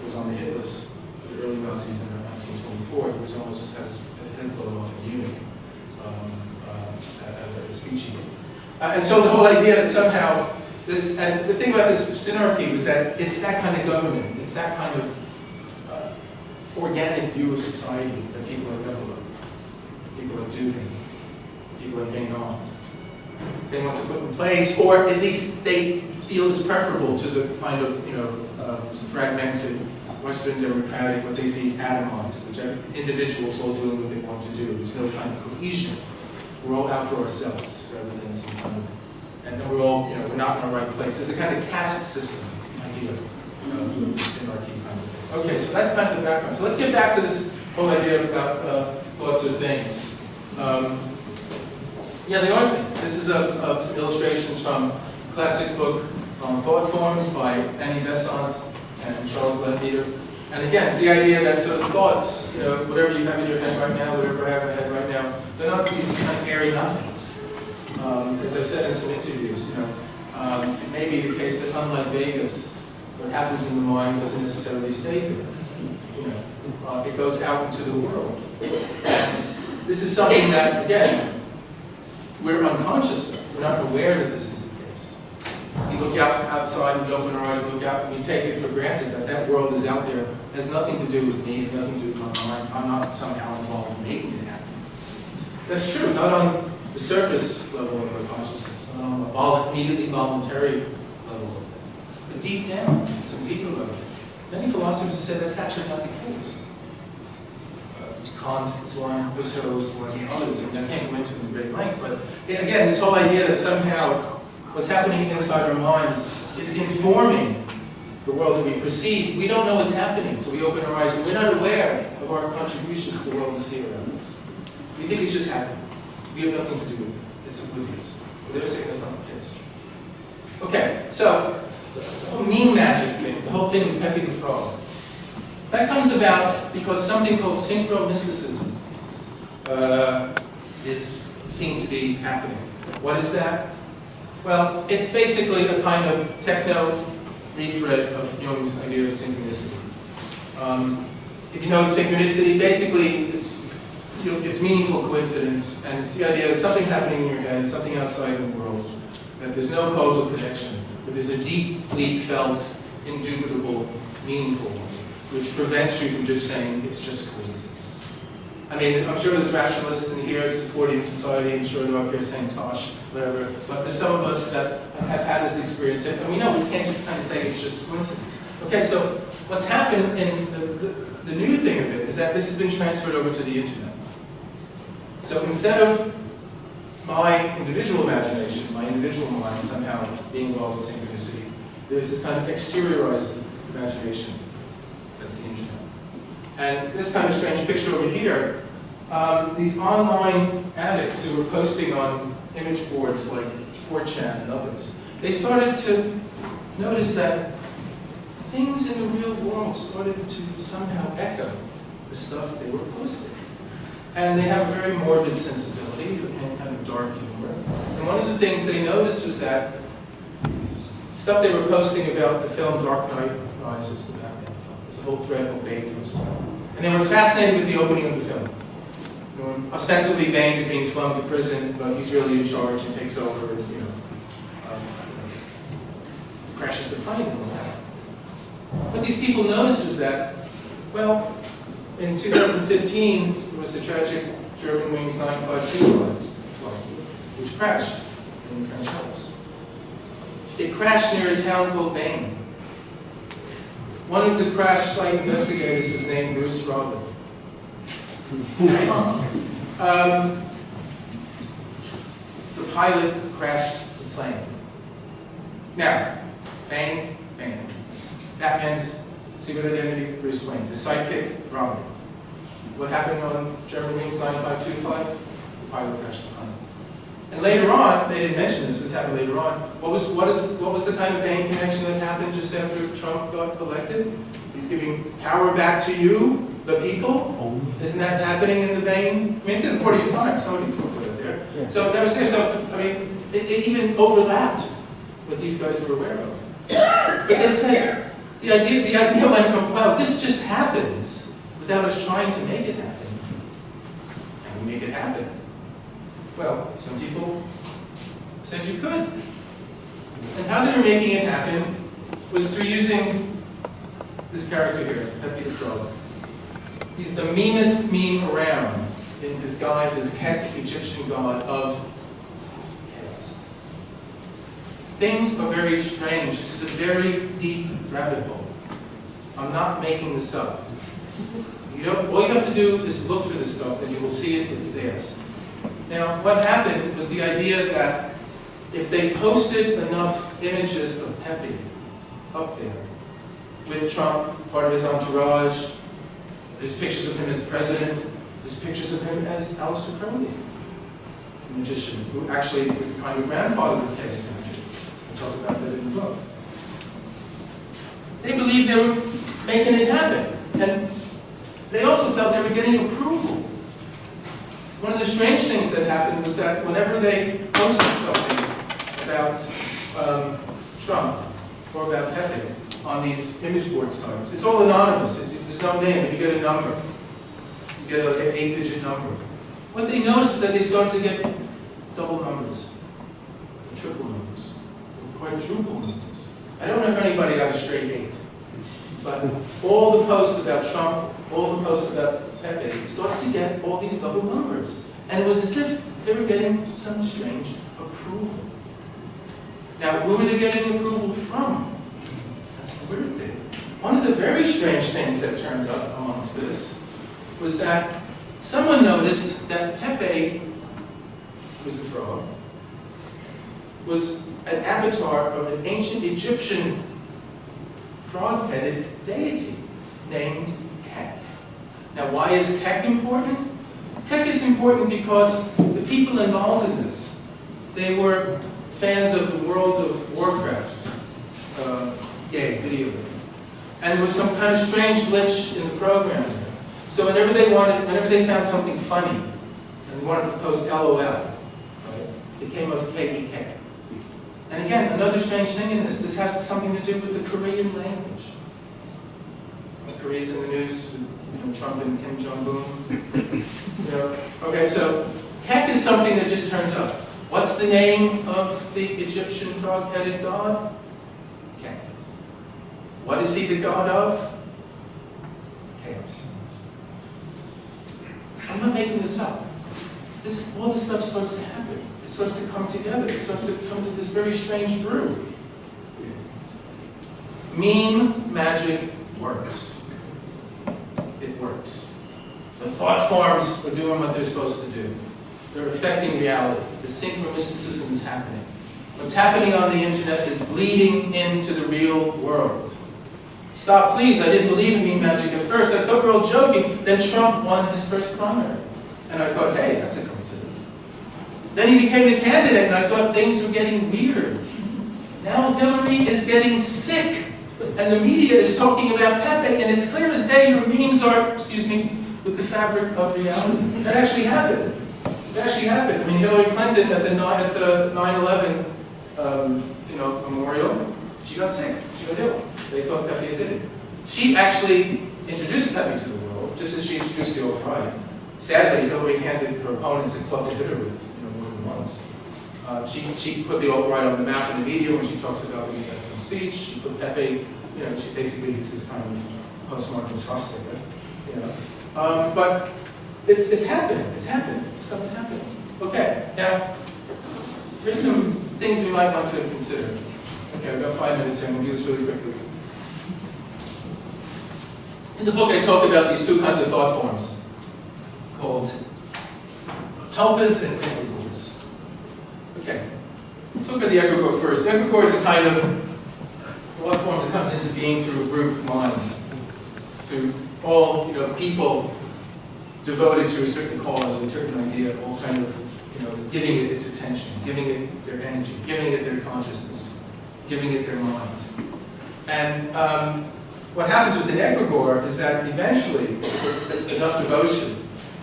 was on the hit list of the early Nazis in 1924. He was almost had his head blown off in Munich at a speech he gave. And so the whole idea that somehow this, and the thing about this synarchy was that it's that kind of government, it's that kind of organic view of society that people like Evelyn, people like Dugin, people like Guénon, they want to put in place, or at least they feel is preferable to the kind of, fragmented Western democratic, what they see as atomized, which individuals all doing what they want to do. There's no kind of cohesion. We're all out for ourselves rather than some kind of, and we're all, we're not in the right place. There's a kind of caste system idea, synarchy kind of thing. Okay, so that's kind of the background. So let's get back to this whole idea about thoughts or things. Yeah, they are things. This is some illustrations from a classic book on thought forms by Annie Besant and Charles Ledbeater. And again, it's the idea that sort of thoughts, whatever you have in your head right now, whatever I have in my head right now, they're not these kind of airy nothings. As I've said in some interviews, it may be the case that unlike Vegas, what happens in the mind doesn't necessarily stay there. It goes out into the world. This is something that, again, we're unconscious of. We're not aware that this is the case. We look out outside, we open our eyes, we look out, and we take it for granted that that world is out there. It has nothing to do with me, nothing to do with my mind. I'm not somehow involved in making it happen. That's true, not on the surface level of our consciousness, not on the immediately voluntary level of it, but deep down, some deeper level. Many philosophers have said that's actually not the case. Kant is one, Husserl is one, and others. I can't go into it in great length, but again, this whole idea that somehow what's happening inside our minds is informing the world that we perceive. We don't know what's happening, so we open our eyes and we're not aware of our contribution to the world we see around us. We think it's just happening. We have nothing to do with it. It's oblivious. But they're saying that's not the case. Okay, so the whole mean magic thing, the whole thing with Pepe the Frog, that comes about because something called synchromysticism is seen to be happening. What is that? Well, it's basically a kind of techno-retread of Jung's idea of synchronicity. If you know synchronicity, basically it's meaningful coincidence, and it's the idea of something happening in your head, something outside the world, that there's no causal connection, but there's a deeply felt, indubitable, meaningful one, which prevents you from just saying it's just coincidence. I mean, I'm sure there's rationalists in here, it's a Fortean society, I'm sure they're up here saying tosh, whatever, but there's some of us that have had this experience, and we know we can't just kind of say it's just coincidence. Okay, so what's happened in the new thing of it is that this has been transferred over to the internet. So instead of my individual imagination, my individual mind somehow being involved with synchronicity, there's this kind of exteriorized imagination that's the internet. And this kind of strange picture over here, these online addicts who were posting on image boards like Fortean and others, they started to notice that things in the real world started to somehow echo the stuff they were posting. And they have a very morbid sensibility, and kind of dark humor. And one of the things they noticed was that stuff they were posting about the film Dark Knight Rises, the Batman film. There's a whole thread of Bane posting. And they were fascinated with the opening of the film. You know, ostensibly, Bane is being flung to prison, but he's really in charge and takes over and, crashes the plane and all that. What these people noticed was that, well, in 2015, there was the tragic German Wings 952 flight, which crashed in the French Alps. It crashed near a town called Bane. One of the crash site investigators was named Bruce Robin. The pilot crashed the plane. Now, Bane. Batman's secret identity, Bruce Wayne. The sidekick, Robin. What happened on German Wings 9525? The pilot crashed the plane. And later on, they didn't mention this, but it's happened later on. What was the kind of Bane connection that happened just after Trump got elected? He's giving power back to you, the people. Isn't that happening in the Bane? I mean, it's in the Fortean Times. Somebody put it there. Yeah. So that was there. So I mean, it even overlapped what these guys were aware of. But they said the idea went from, well, this just happens without us trying to make it happen. And we make it happen. Well, some people said you could. And how they were making it happen was through using this character here, Pepe the Frog. He's the meanest meme around in his guise as Kek, Egyptian god of chaos. Things are very strange. This is a very deep rabbit hole. I'm not making this up. All you have to do is look for this stuff and you will see it, it's there. Now, what happened was the idea that if they posted enough images of Pepe up there, with Trump, part of his entourage, there's pictures of him as president, there's pictures of him as Aleister Crowley, a magician, who actually is kind of grandfather of the chaos magic. We'll talk about that in the book. They believed they were making it happen, and they also felt they were getting approval. One of the strange things that happened was that whenever they posted something about Trump or about Pepe on these image board sites, it's all anonymous. There's no name, and you get a number. You get an 8-digit number. What they noticed is that they started to get double numbers, triple numbers, quadruple numbers. I don't know if anybody got a straight 8, but all the posts about Trump, all the posts about Pepe started to get all these double numbers. And it was as if they were getting some strange approval. Now, who were they getting approval from? That's the weird thing. One of the very strange things that turned up amongst this was that someone noticed that Pepe, who was a frog, was an avatar of an ancient Egyptian frog-headed deity named Kek. Now, why is Kek important? Kek is important because the people involved in this, they were fans of the World of Warcraft game, video game. And there was some kind of strange glitch in the program there. So whenever they found something funny, and they wanted to post LOL, right, it came of KEK. And again, another strange thing in this has something to do with the Korean language. Korea's in the news, Trump and Kim Jong-un. Okay, so Kek is something that just turns up. What's the name of the Egyptian frog-headed god? Kek. What is he the god of? Chaos. I'm not making this up. All this stuff starts to happen. It starts to come together. It starts to come to this very strange brew. Meme magic works. It works. The thought forms are doing what they're supposed to do. They're affecting reality. The synchromysticism is happening. What's happening on the internet is bleeding into the real world. Stop, please. I didn't believe in meme magic at first. I thought we were all joking. Then Trump won his first primary. And I thought, hey, that's a coincidence. Then he became the candidate, and I thought things were getting weird. Now Hillary is getting sick. And the media is talking about Pepe, and it's clear as day your memes are, with the fabric of reality. That actually happened. It actually happened. I mean, Hillary Clinton at the 9/11 memorial, she got sick. She got ill. They thought Pepe did it. She actually introduced Pepe to the world, just as she introduced the alt-right. Sadly, Hillary handed her opponents a club to hit her with more than once. She put the alt-right on the map in the media when she talks about the some speech. She put Pepe, she basically uses this kind of postmodern swastika. But it's happening. It's happening. Stuff is happening. Okay, now here's some things we might want to consider. Okay, we've got 5 minutes here. I'm going to do this really quickly. In the book, I talk about these two kinds of thought forms called tulpas and egregores. Okay, we'll talk about the egregore first. The egregore is a kind of thought form that comes into being through a group mind, to all people devoted to a certain cause, a certain idea, all kind of giving it its attention, giving it their energy, giving it their consciousness, giving it their mind. And what happens with an egregore is that eventually, if enough devotion,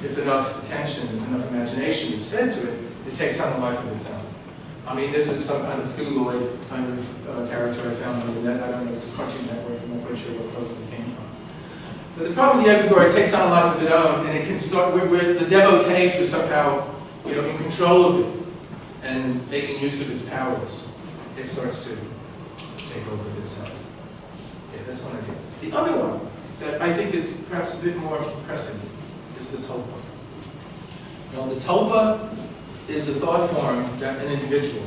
if enough attention, if enough imagination is fed to it, it takes on a life of its own. I mean, this is some kind of Thuloid kind of character I found on the net. I don't know, it's a Cartoon Network. I'm not quite sure what program it came from. But the problem with the egregore, it takes on a life of its own, and it can start where the devotees were somehow, in control of it and making use of its powers. It starts to take over itself. Okay, that's one idea. The other one that I think is perhaps a bit more pressing is the tulpa. The tulpa is a thought form that an individual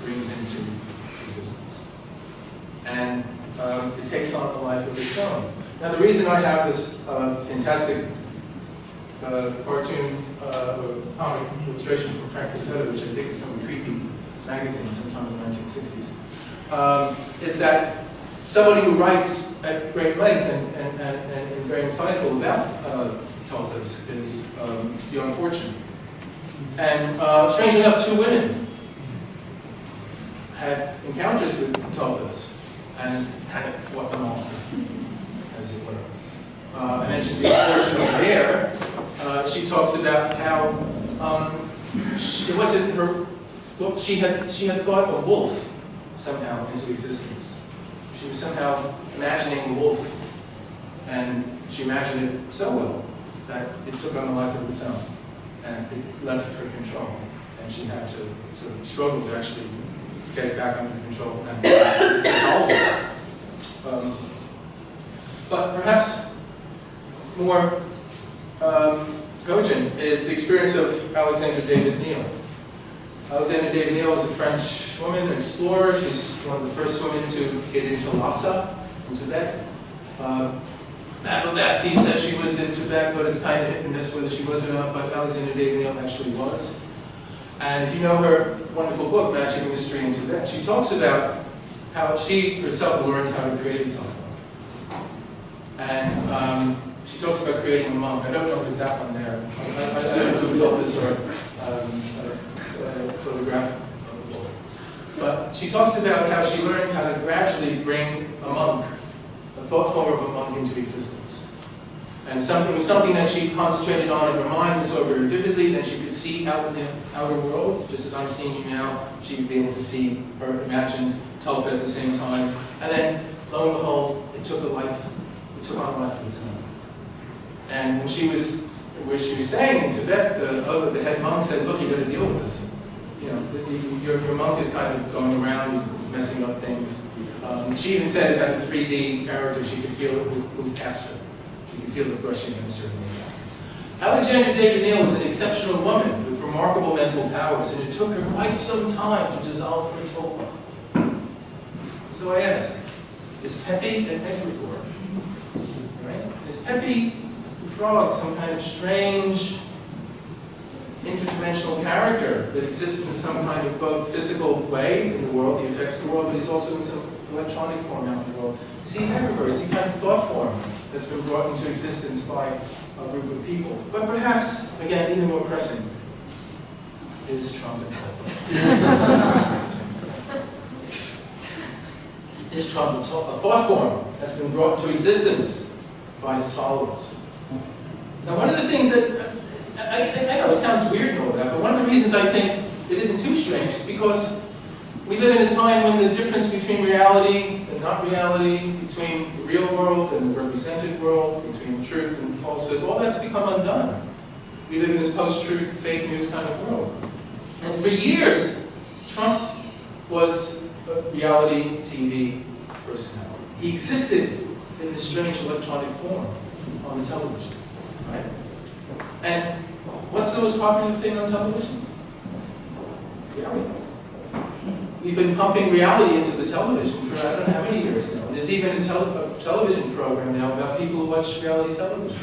brings into existence. And it takes on a life of its own. Now, the reason I have this fantastic cartoon or comic illustration from Frank Frazetta, which I think is from a creepy magazine sometime in the 1960s, is that somebody who writes at great length and very insightful about tulpas is Dion Fortune. And strange enough, two women had encounters with tulpas and kind of fought them off, as it were. I mentioned Dion Fortune over there. She talks about how it wasn't her. Well, she had thought a wolf somehow into existence. She was somehow imagining a wolf, and she imagined it so well that it took on a life of its own, and it left her control, and she had to sort of struggle to actually get it back under control and resolve it. But perhaps more cogent is the experience of Alexander David Neal. Alexander David Neal is a French woman, an explorer. She's one of the first women to get into Lhasa in Tibet. Matt Blavatsky says she was in Tibet, but it's kind of hit and miss whether she was or not, but Alexander David Neal actually was. And if you know her wonderful book, Magick, Mystery in Tibet, she talks about how she herself learned how to create a tulpa. And she talks about creating a monk. I don't know if it's that one there. I don't know if tulpas or photographic on the book. But she talks about how she learned how to gradually bring a monk, a thought form of a monk, into existence. And it was something that she concentrated on in her mind and saw very vividly. Then she could see out in the outer world, just as I'm seeing you now. She would be able to see her imagined tulpa at the same time. And then, lo and behold, it took on a life of its own. And when she was staying in Tibet, the head monk said, "Look, you got to deal with this. Your monk is kind of going around, he's messing up things." She even said it had a 3D character. She could feel it move past her. She could feel the brushing against her. Alexandra David Neal was an exceptional woman with remarkable mental powers, and it took her quite some time to dissolve her tulpa. So I ask, is Pepe an egregore? Right? Is Pepe the Frog some kind of strange, interdimensional character that exists in some kind of both physical way in the world, he affects the world, but he's also in some electronic form out in the world? Is he an egregore? Is he kind of thought form that's been brought into existence by a group of people? But perhaps, again, even more pressing, is Trump a tulpa? Is Trump a thought form that's been brought to existence by his followers? Now, one of the things that, I know it sounds weird and all that, but one of the reasons I think it isn't too strange is because we live in a time when the difference between reality and not reality, between the real world and the represented world, between truth and falsehood, all that's become undone. We live in this post-truth, fake news kind of world. And for years, Trump was a reality TV personality. He existed in this strange electronic form on the television, right? And what's the most popular thing on television? Reality. We've been pumping reality into the television for I don't know how many years now. And there's even a television program now about people who watch reality television.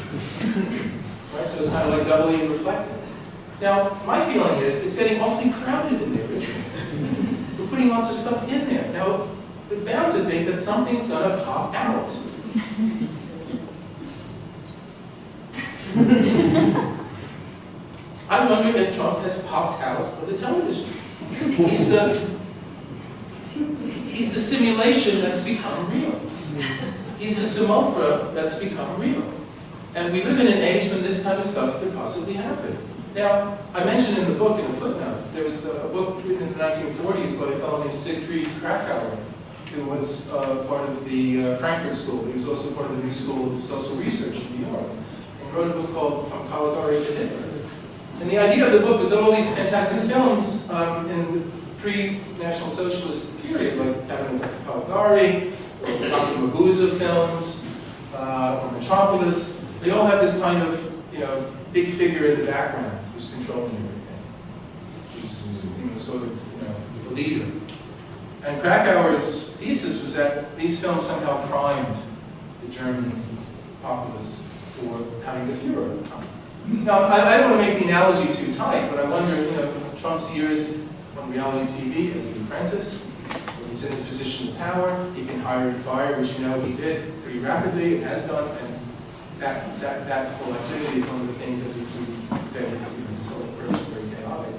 Right? So it's kind of like doubly reflective. Now, my feeling is it's getting awfully crowded in there, isn't it? We're putting lots of stuff in there. Now, we're bound to think that something's going to pop out. I wonder if Trump has popped out of the television. He's the simulation that's become real. He's the simulacra that's become real. And we live in an age when this kind of stuff could possibly happen. Now, I mentioned in the book, in a footnote, there was a book written in the 1940s by a fellow named Siegfried Krakauer, who was part of the Frankfurt School. He was also part of the New School of Social Research in New York. And he wrote a book called From Caligari to Hitler. And the idea of the book was all these fantastic films in the pre-National Socialist period, like Cabinet of Caligari, or the Dr. Mabuse films, or Metropolis. They all have this kind of, big figure in the background who's controlling everything. Who's, sort of, the leader. And Krakauer's thesis was that these films somehow primed the German populace for having the Führer. Now, I don't want to make the analogy too tight, but I wonder, Trump's years on reality TV as the apprentice, when he's in his position of power, he can hire and fire, which he did pretty rapidly, and has done, and that whole activity is one of the things that leads to say this whole approach is very chaotic.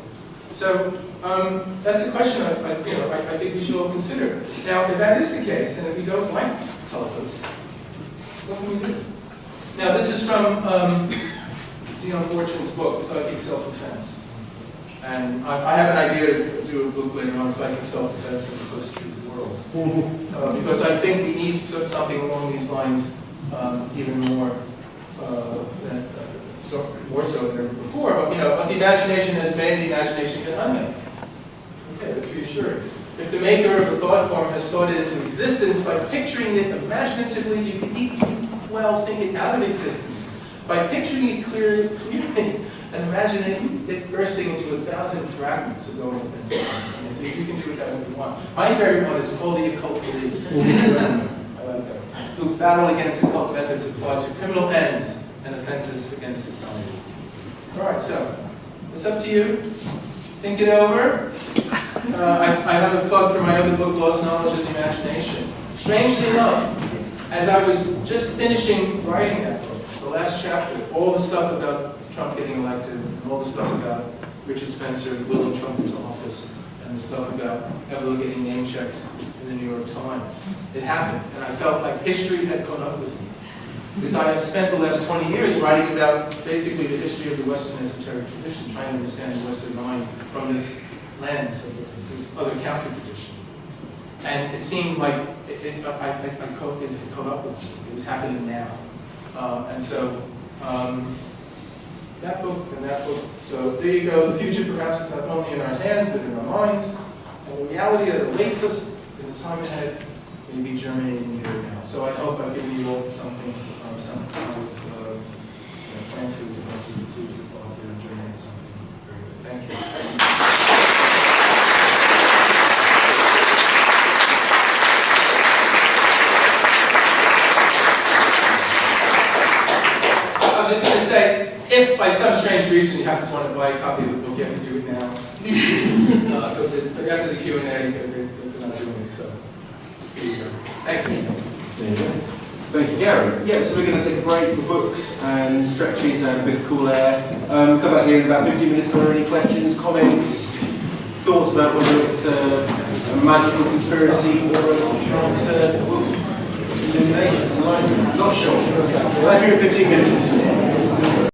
So that's the question I think we should all consider. Now, if that is the case, and if we don't like tulpas, what can we do? Now, this is from Dion Fortune's book, Psychic Self-Defense. And I have an idea to do a book later on, Psychic Self-Defense in the Post-Truth World. Because I think we need something along these lines even more more so than ever before. But what the imagination has made, the imagination can unmake. Okay, that's reassuring. If the maker of a thought form has thought it into existence by picturing it imaginatively, you can equally well think it out of existence. By picturing it clearly and imagining it bursting into 1,000 fragments of going up in flames. And you can do it that way you want. My favorite one is Call the Occult Police. I like that. Who battle against occult methods applied to criminal ends and offenses against society. All right, so it's up to you. Think it over. I have a plug for my other book, Lost Knowledge of the Imagination. Strangely enough, as I was just finishing writing that book, the last chapter, all the stuff about Trump getting elected, and all the stuff about Richard Spencer willing Trump into office, and the stuff about Evelyn getting name-checked in the New York Times. It happened, and I felt like history had caught up with me. Because I have spent the last 20 years writing about basically the history of the Western esoteric tradition, trying to understand the Western mind from this lens of this other counter-tradition. And it seemed like it had caught up with me. It was happening now. And so, that book and that book. So there you go. The future perhaps is not only in our hands, but in our minds. And the reality that awaits us in the time ahead may be germinating here now. So I hope I've given you all something, some kind of plant food to help you with food for thought there and germinate something very good. Thank you. I was just going to say, if by some strange reason you happen to want to buy a copy of the book, you have to do it now. Because after the Q&A, they're not doing it, so here you go. Thank you. Thank you, Gary. Yeah, so we're going to take a break for books and stretches and a bit of cool air. Come back here in about 15 minutes. Got any questions, comments, thoughts about whether it's a magical conspiracy or a illumination? Not sure. Back here in 15 minutes.